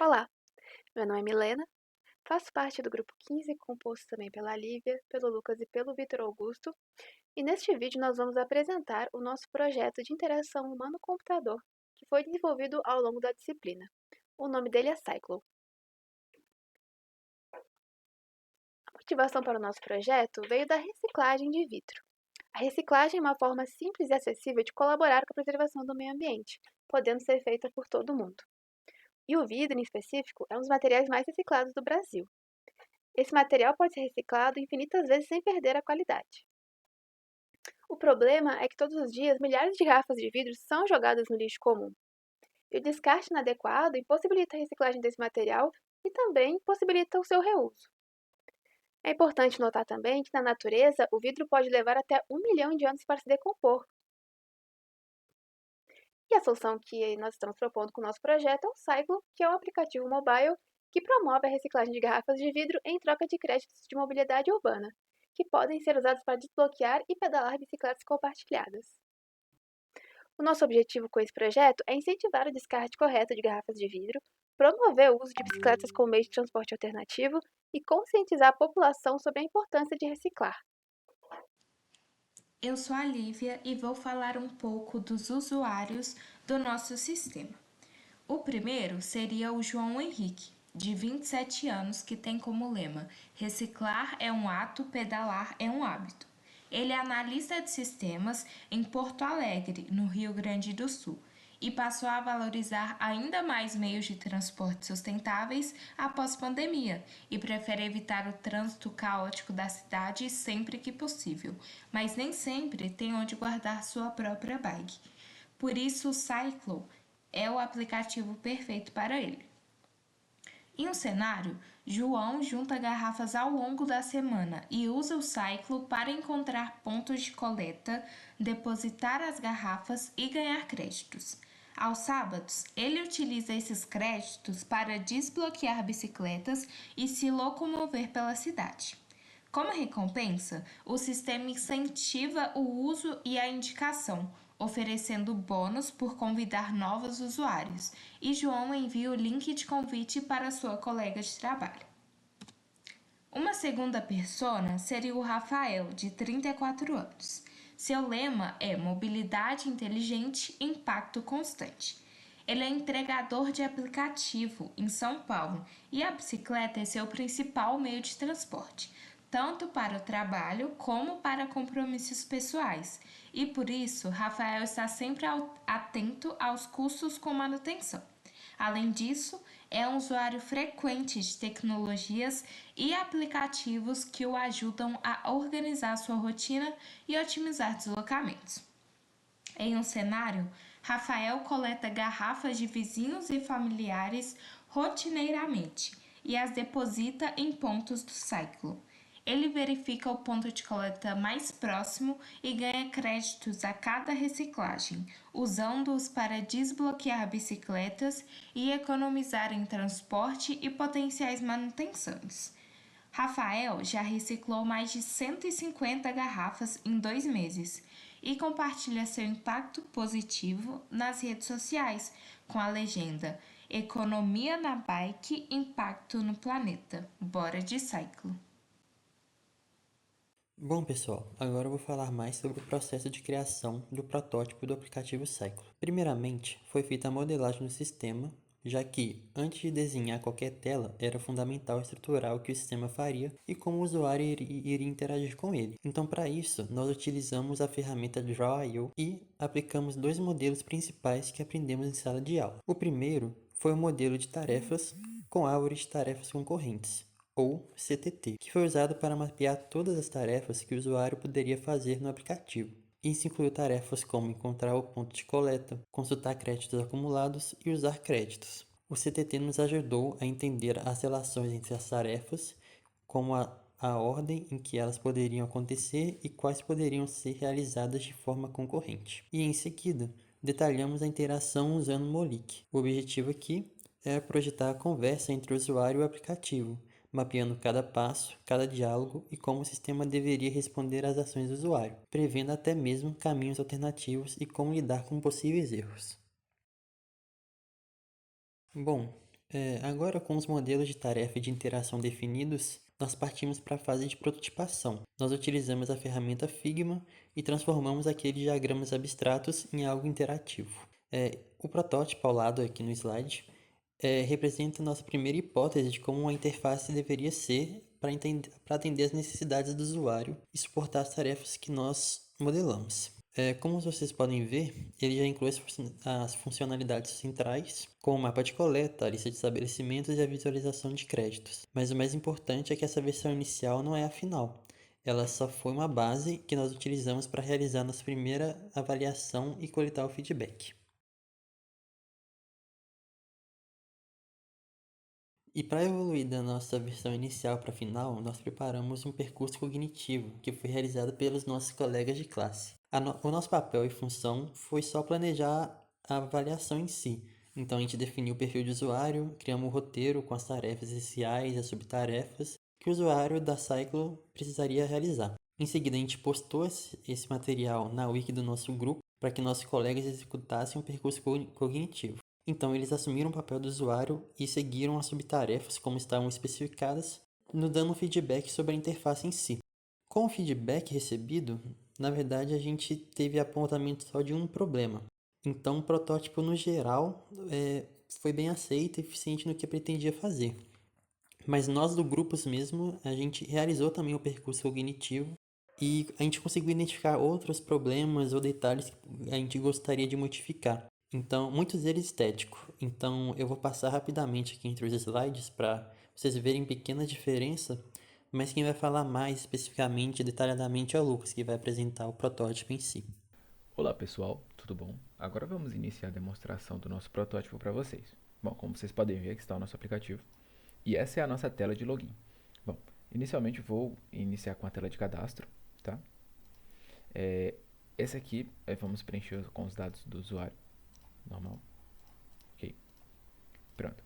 Olá, meu nome é Milena, faço parte do grupo 15, composto também pela Lívia, pelo Lucas e pelo Vitor Augusto, e neste vídeo nós vamos apresentar o nosso projeto de interação humano-computador, que foi desenvolvido ao longo da disciplina. O nome dele é Cyclo. A motivação para o nosso projeto veio da reciclagem de vidro. A reciclagem é uma forma simples e acessível de colaborar com a preservação do meio ambiente, podendo ser feita por todo mundo. E o vidro, em específico, é um dos materiais mais reciclados do Brasil. Esse material pode ser reciclado infinitas vezes sem perder a qualidade. O problema é que todos os dias milhares de garrafas de vidro são jogadas no lixo comum. E o descarte inadequado impossibilita a reciclagem desse material e também possibilita o seu reuso. É importante notar também que na natureza o vidro pode levar até 1 milhão de anos para se decompor. E a solução que nós estamos propondo com o nosso projeto é o Cyclo, que é um aplicativo mobile que promove a reciclagem de garrafas de vidro em troca de créditos de mobilidade urbana, que podem ser usados para desbloquear e pedalar bicicletas compartilhadas. O nosso objetivo com esse projeto é incentivar o descarte correto de garrafas de vidro, promover o uso de bicicletas como meio de transporte alternativo e conscientizar a população sobre a importância de reciclar. Eu sou a Lívia e vou falar um pouco dos usuários do nosso sistema. O primeiro seria o João Henrique, de 27 anos, que tem como lema: reciclar é um ato, pedalar é um hábito. Ele é analista de sistemas em Porto Alegre, no Rio Grande do Sul, e passou a valorizar ainda mais meios de transporte sustentáveis após pandemia e prefere evitar o trânsito caótico da cidade sempre que possível, mas nem sempre tem onde guardar sua própria bike. Por isso, o Cyclo é o aplicativo perfeito para ele. Em um cenário, João junta garrafas ao longo da semana e usa o Cyclo para encontrar pontos de coleta, depositar as garrafas e ganhar créditos. Aos sábados, ele utiliza esses créditos para desbloquear bicicletas e se locomover pela cidade. Como recompensa, o sistema incentiva o uso e a indicação, oferecendo bônus por convidar novos usuários, e João envia o link de convite para sua colega de trabalho. Uma segunda persona seria o Rafael, de 34 anos. Seu lema é Mobilidade Inteligente, Impacto Constante. Ele é entregador de aplicativo em São Paulo e a bicicleta é seu principal meio de transporte, tanto para o trabalho como para compromissos pessoais. E por isso, Rafael está sempre atento aos custos com manutenção. Além disso, é um usuário frequente de tecnologias e aplicativos que o ajudam a organizar sua rotina e otimizar deslocamentos. Em um cenário, Rafael coleta garrafas de vizinhos e familiares rotineiramente e as deposita em pontos do ciclo. Ele verifica o ponto de coleta mais próximo e ganha créditos a cada reciclagem, usando-os para desbloquear bicicletas e economizar em transporte e potenciais manutenções. Rafael já reciclou mais de 150 garrafas em 2 meses e compartilha seu impacto positivo nas redes sociais com a legenda Economia na bike, impacto no planeta. Bora de Cyclo! Bom, pessoal, agora eu vou falar mais sobre o processo de criação do protótipo do aplicativo Cyclo. Primeiramente, foi feita a modelagem do sistema, já que, antes de desenhar qualquer tela, era fundamental estruturar o que o sistema faria e como o usuário iria interagir com ele. Então, para isso, nós utilizamos a ferramenta Draw.io e aplicamos dois modelos principais que aprendemos em sala de aula. O primeiro foi o modelo de tarefas com árvore de tarefas concorrentes, ou CTT, que foi usado para mapear todas as tarefas que o usuário poderia fazer no aplicativo. Isso incluiu tarefas como encontrar o ponto de coleta, consultar créditos acumulados e usar créditos. O CTT nos ajudou a entender as relações entre as tarefas, como a ordem em que elas poderiam acontecer e quais poderiam ser realizadas de forma concorrente. E em seguida, detalhamos a interação usando o Moloch. O objetivo aqui é projetar a conversa entre o usuário e o aplicativo, mapeando cada passo, cada diálogo e como o sistema deveria responder às ações do usuário, prevendo até mesmo caminhos alternativos e como lidar com possíveis erros. Bom, Agora, com os modelos de tarefa e de interação definidos, nós partimos para a fase de prototipação. Nós utilizamos a ferramenta Figma e transformamos aqueles diagramas abstratos em algo interativo. O protótipo ao lado aqui no slide representa a nossa primeira hipótese de como uma interface deveria ser para atender às necessidades do usuário e suportar as tarefas que nós modelamos. Como vocês podem ver, ele já inclui as funcionalidades centrais, como o mapa de coleta, a lista de estabelecimentos e a visualização de créditos. Mas o mais importante é que essa versão inicial não é a final. Ela só foi uma base que nós utilizamos para realizar nossa primeira avaliação e coletar o feedback. E para evoluir da nossa versão inicial para a final, nós preparamos um percurso cognitivo que foi realizado pelos nossos colegas de classe. O nosso papel e função foi só planejar a avaliação em si. Então a gente definiu o perfil de usuário, criamos um roteiro com as tarefas essenciais e as subtarefas que o usuário da Cyclo precisaria realizar. Em seguida, a gente postou esse material na wiki do nosso grupo para que nossos colegas executassem um percurso cognitivo. Então, eles assumiram o papel do usuário e seguiram as subtarefas como estavam especificadas, nos dando um feedback sobre a interface em si. Com o feedback recebido, na verdade, a gente teve apontamento só de um problema. Então, o protótipo, no geral, foi bem aceito e eficiente no que pretendia fazer. Mas nós do grupos mesmo, a gente realizou também o percurso cognitivo e a gente conseguiu identificar outros problemas ou detalhes que a gente gostaria de modificar. Então, muitos deles estéticos. Então, eu vou passar rapidamente aqui entre os slides para vocês verem pequena diferença, mas quem vai falar mais especificamente, detalhadamente, é o Lucas, que vai apresentar o protótipo em si. Olá pessoal, tudo bom? Agora vamos iniciar a demonstração do nosso protótipo para vocês. Bom, como vocês podem ver, aqui está o nosso aplicativo e essa é a nossa tela de login. Bom, inicialmente vou iniciar com a tela de cadastro, tá? Esse aqui vamos preencher com os dados do usuário, normal. Ok, pronto.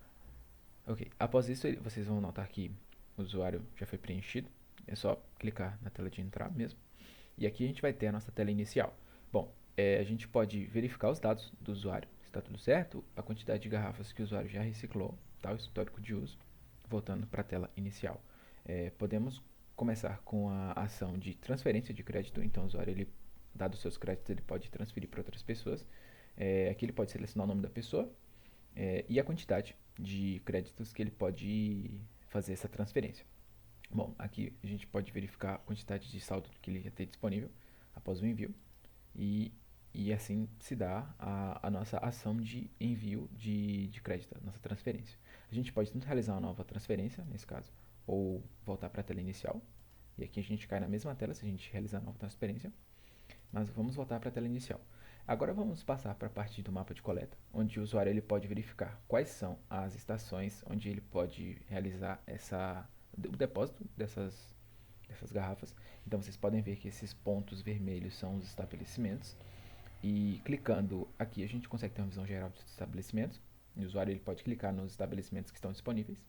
Ok, após isso vocês vão notar que o usuário já foi preenchido, é só clicar na tela de entrar mesmo. E aqui a gente vai ter a nossa tela inicial. Bom, a gente pode verificar os dados do usuário, se está tudo certo, a quantidade de garrafas que o usuário já reciclou, tá, o histórico de uso, voltando para a tela inicial. Podemos começar com a ação de transferência de crédito, então o usuário, dado os seus créditos, ele pode transferir para outras pessoas. Aqui ele pode selecionar o nome da pessoa e a quantidade de créditos que ele pode fazer essa transferência. Bom, aqui a gente pode verificar a quantidade de saldo que ele ia ter disponível após o envio e assim se dá a nossa ação de envio de crédito, a nossa transferência. A gente pode tanto realizar uma nova transferência, nesse caso, ou voltar para a tela inicial. E aqui a gente cai na mesma tela se a gente realizar a nova transferência. Mas vamos voltar para a tela inicial. Agora vamos passar para a parte do mapa de coleta, onde o usuário ele pode verificar quais são as estações onde ele pode realizar o depósito dessas garrafas. Então vocês podem ver que esses pontos vermelhos são os estabelecimentos. E clicando aqui a gente consegue ter uma visão geral dos estabelecimentos. O usuário ele pode clicar nos estabelecimentos que estão disponíveis.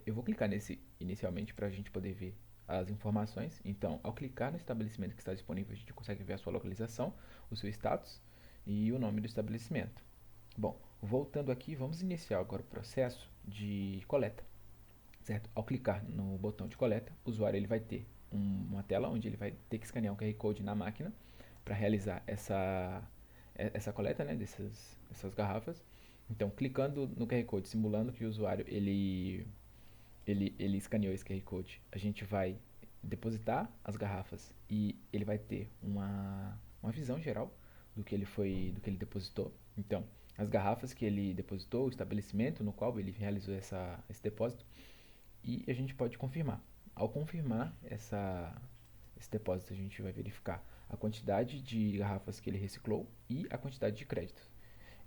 Eu vou clicar nesse inicialmente para a gente poder ver as informações. Então, ao clicar no estabelecimento que está disponível, a gente consegue ver a sua localização, o seu status e o nome do estabelecimento. Bom, voltando aqui, vamos iniciar agora o processo de coleta. Certo? Ao clicar no botão de coleta, o usuário ele vai ter uma tela onde ele vai ter que escanear um QR Code na máquina para realizar essa coleta, né, dessas garrafas. Então, clicando no QR Code, simulando que o usuário ele escaneou esse QR Code, a gente vai depositar as garrafas e ele vai ter uma visão geral do que ele depositou. Então, as garrafas que ele depositou, o estabelecimento no qual ele realizou esse depósito, e a gente pode confirmar. Ao confirmar esse depósito, a gente vai verificar a quantidade de garrafas que ele reciclou e a quantidade de créditos.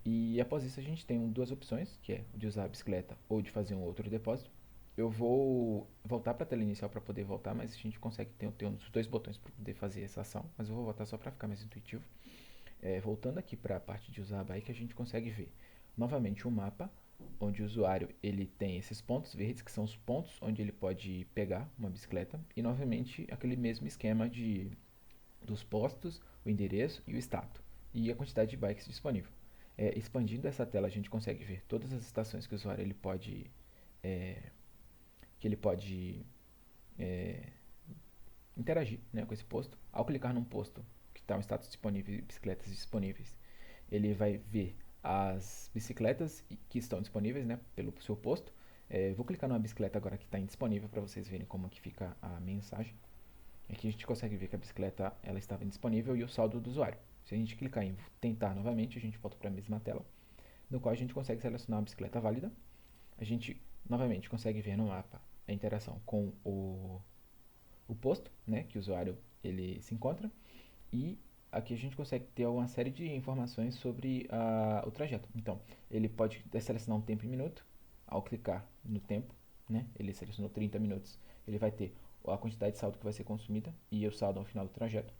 E após isso a gente tem duas opções, que é de usar a bicicleta ou de fazer um outro depósito. Eu vou voltar para a tela inicial para poder voltar, mas a gente consegue ter os dois botões para poder fazer essa ação, mas eu vou voltar só para ficar mais intuitivo. Voltando aqui para a parte de usar a bike, a gente consegue ver novamente o mapa, onde o usuário ele tem esses pontos verdes, que são os pontos onde ele pode pegar uma bicicleta, e novamente aquele mesmo esquema dos postos, o endereço e o status, e a quantidade de bikes disponível. Expandindo essa tela, a gente consegue ver todas as estações que o usuário que ele pode interagir, né, com esse posto. Ao clicar num posto que está em status disponível e bicicletas disponíveis, ele vai ver as bicicletas que estão disponíveis, né, pelo seu posto. Vou clicar numa bicicleta agora que está indisponível para vocês verem como que fica a mensagem. Aqui a gente consegue ver que a bicicleta ela estava indisponível e o saldo do usuário. Se a gente clicar em tentar novamente, a gente volta para a mesma tela, no qual a gente consegue selecionar uma bicicleta válida. A gente novamente consegue ver no mapa a interação com o posto, né, que o usuário ele se encontra, e aqui a gente consegue ter uma série de informações sobre o trajeto. Então, ele pode selecionar um tempo em minuto. Ao clicar no tempo, né, ele selecionou 30 minutos, ele vai ter a quantidade de saldo que vai ser consumida e o saldo ao final do trajeto.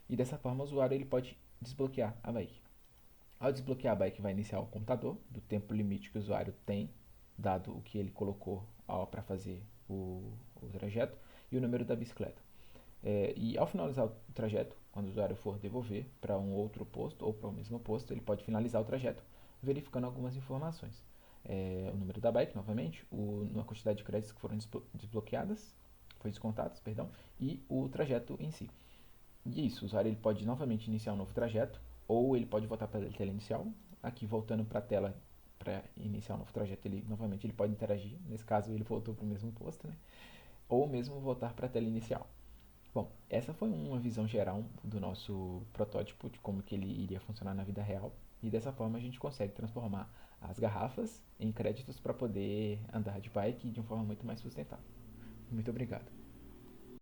E dessa forma o usuário ele pode desbloquear a bike. Ao desbloquear a bike vai iniciar o contador do tempo limite que o usuário tem, dado o que ele colocou para fazer o trajeto, e o número da bicicleta. E ao finalizar o trajeto, quando o usuário for devolver para um outro posto ou para o mesmo posto, ele pode finalizar o trajeto verificando algumas informações. O número da bike, novamente, a quantidade de créditos que foram desbloqueadas, foi descontados, perdão, e o trajeto em si. E isso, o usuário ele pode novamente iniciar um novo trajeto, ou ele pode voltar para a tela inicial. Aqui, voltando para a tela para iniciar um novo trajeto, novamente ele pode interagir. Nesse caso, ele voltou para o mesmo posto, né? Ou mesmo voltar para a tela inicial. Bom, essa foi uma visão geral do nosso protótipo, de como que ele iria funcionar na vida real. E dessa forma a gente consegue transformar as garrafas em créditos para poder andar de bike de uma forma muito mais sustentável. Muito obrigado.